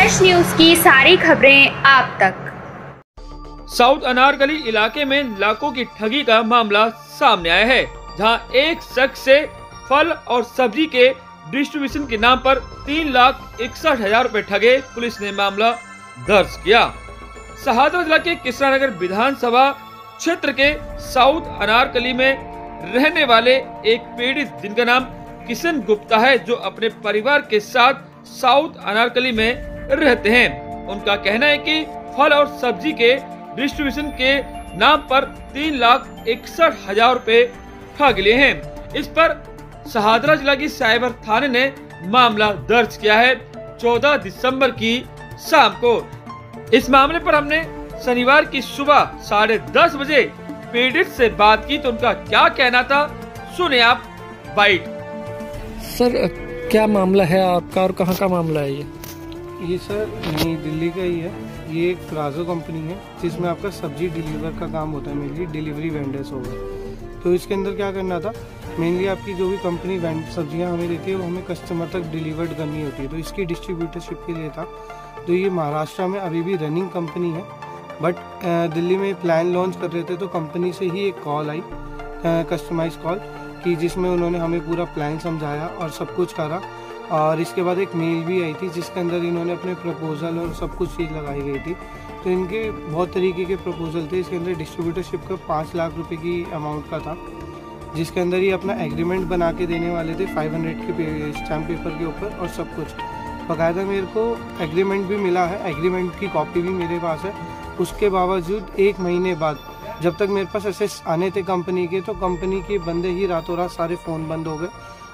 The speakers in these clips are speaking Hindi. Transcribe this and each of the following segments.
फ्रेश न्यूज की सारी खबरें आप तक। साउथ अनारकली इलाके में लाखों की ठगी का मामला सामने आया है, जहां एक शख्स से फल और सब्जी के डिस्ट्रीब्यूशन के नाम पर 3,61,000 रुपए ठगे। पुलिस ने मामला दर्ज किया। शहादरा जिला के कृष्णानगर विधानसभा क्षेत्र के साउथ अनारकली में रहने वाले एक पीड़ित जिनका नाम किशन गुप्ता है, जो अपने परिवार के साथ साउथ अनारकली में रहते हैं। उनका कहना है कि फल और सब्जी के डिस्ट्रीब्यूशन के नाम पर 3,61,000 रुपए ठग लिए हैं। इस पर शहादरा जिला की साइबर थाने ने मामला दर्ज किया है 14 दिसंबर की शाम को। इस मामले पर हमने शनिवार की सुबह 10:30 बजे पीड़ित से बात की, तो उनका क्या कहना था सुने आप बाइट। सर क्या मामला है आपका और कहाँ का मामला है ये सर नई दिल्ली का ही है। ये एक प्लाजो कंपनी है जिसमें आपका सब्जी डिलीवर का काम होता है, मेनली डिलीवरी वेंडर्स होगा। तो इसके अंदर क्या करना था, मेनली आपकी जो भी कंपनी सब्जियां हमें देती है वो हमें कस्टमर तक डिलीवर्ड करनी होती है, तो इसकी डिस्ट्रीब्यूटरशिप के लिए था। तो ये महाराष्ट्र में अभी भी रनिंग कंपनी है, बट दिल्ली में प्लान लॉन्च कर रहे थे तो कंपनी से ही एक कॉल आई, कस्टमाइज कॉल कि जिसमें उन्होंने हमें पूरा प्लान समझाया और सब कुछ करा। और इसके बाद एक मेल भी आई थी जिसके अंदर इन्होंने अपने प्रपोजल और सब कुछ चीज़ लगाई गई थी। तो इनके बहुत तरीके के प्रपोजल थे। इसके अंदर डिस्ट्रीब्यूटरशिप का 5 लाख रुपए की अमाउंट का था, जिसके अंदर ये अपना एग्रीमेंट बना के देने वाले थे 500 के स्टैम्प पेपर के ऊपर और सब कुछ। बाकायदा मेरे को एग्रीमेंट भी मिला है, एग्रीमेंट की कॉपी भी मेरे पास है। उसके बावजूद 1 महीने बाद जब तक मेरे पास एसेस आने थे कंपनी के, तो कंपनी के बंदे ही रातों रात सारे फ़ोन बंद हो गए।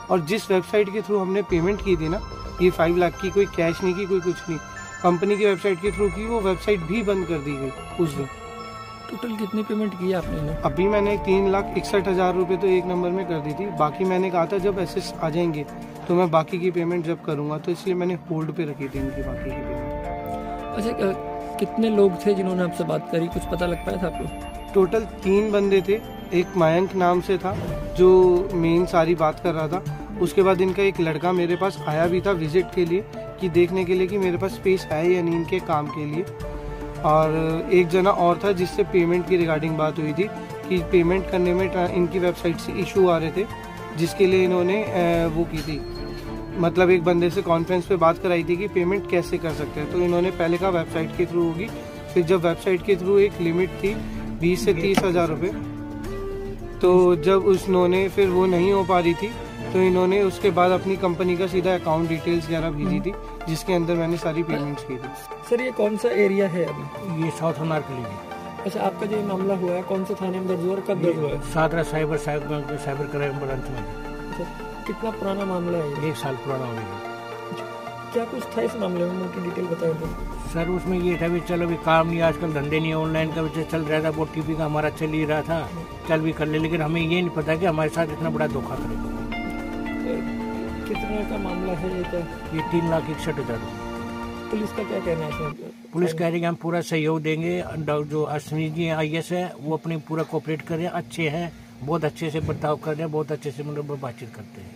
और जिस वेबसाइट के थ्रू हमने पेमेंट की थी ना, ये 5 लाख की, कोई कैश नहीं की, कोई कुछ नहीं, कंपनी की वेबसाइट के थ्रू की, वो वेबसाइट भी बंद कर दी गई उस दिन। टोटल कितनी पेमेंट की आपने? अभी मैंने 3,61,000 रुपये तो एक नंबर में कर दी थी। बाकी मैंने कहा था जब एसेस आ जाएंगे तो मैं बाकी की पेमेंट जब करूँगा, तो इसलिए मैंने होल्ड पे रखी थी इनकी बाकी की पेमेंट। अच्छा, कितने लोग थे जिन्होंने आपसे बात करी, कुछ पता लग पाया था आपको? टोटल 3 बंदे थे। एक मयंक नाम से था जो मेन सारी बात कर रहा था। उसके बाद इनका एक लड़का मेरे पास आया भी था विजिट के लिए, कि देखने के लिए कि मेरे पास स्पेस है या नहीं इनके काम के लिए। और एक जना और था जिससे पेमेंट की रिगार्डिंग बात हुई थी कि पेमेंट करने में इनकी वेबसाइट से इशू आ रहे थे, जिसके लिए इन्होंने वो की थी, मतलब एक बंदे से कॉन्फ्रेंस पे बात कराई थी कि पेमेंट कैसे कर सकते हैं। तो इन्होंने पहले कहा वेबसाइट के थ्रू होगी, फिर जब वेबसाइट के थ्रू एक लिमिट थी 20 से 30,000 रुपये, तो जब उन्होंने फिर वो नहीं हो पा रही थी तो इन्होंने उसके बाद अपनी कंपनी का सीधा अकाउंट डिटेल्स वगैरह भेजी थी, जिसके अंदर मैंने सारी पेमेंट्स की थी। सर ये कौन सा एरिया है अभी? ये साउथ अनारकली है। अच्छा, आपका जो मामला हुआ है कौन से थाने में दर्ज हुआ और कब दर्ज हुआ है? शहादरा साइबर क्राइम ब्रांच में। अच्छा, कितना पुराना मामला है? 1 साल पुराना हो गया। क्या कुछ था इस मामले में, उनकी डिटेल बताएं तो। सर उसमें ये था भी चलो भी काम नहीं, आजकल धंधे नहीं, ऑनलाइन का भी चल रहा था, वो टीपी का हमारा चल ही रहा था, चल भी कर ले, लेकिन हमें ये नहीं पता कि हमारे साथ इतना बड़ा धोखा करेगा। कितना का मामला है ये? क्या ये 3,61,000। पुलिस का क्या कहना है? पुलिस कह रही है कि हम पूरा सहयोग देंगे। जो अश्विनी जी IAS है वो अपने पूरा कोऑपरेट कर रहे हैं, अच्छे हैं, बहुत अच्छे से बर्ताव कर रहे हैं, बहुत अच्छे से मतलब बातचीत करते हैं।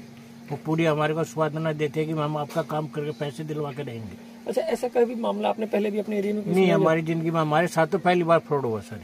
वो पूरी हमारे को स्वादना देते हैं कि हम आपका काम करके पैसे दिलवा के रहेंगे। अच्छा, ऐसा कभी मामला आपने पहले भी अपने एरिया में? नहीं, हमारी जिंदगी में हमारे साथ तो पहली बार फ्रॉड हुआ सर।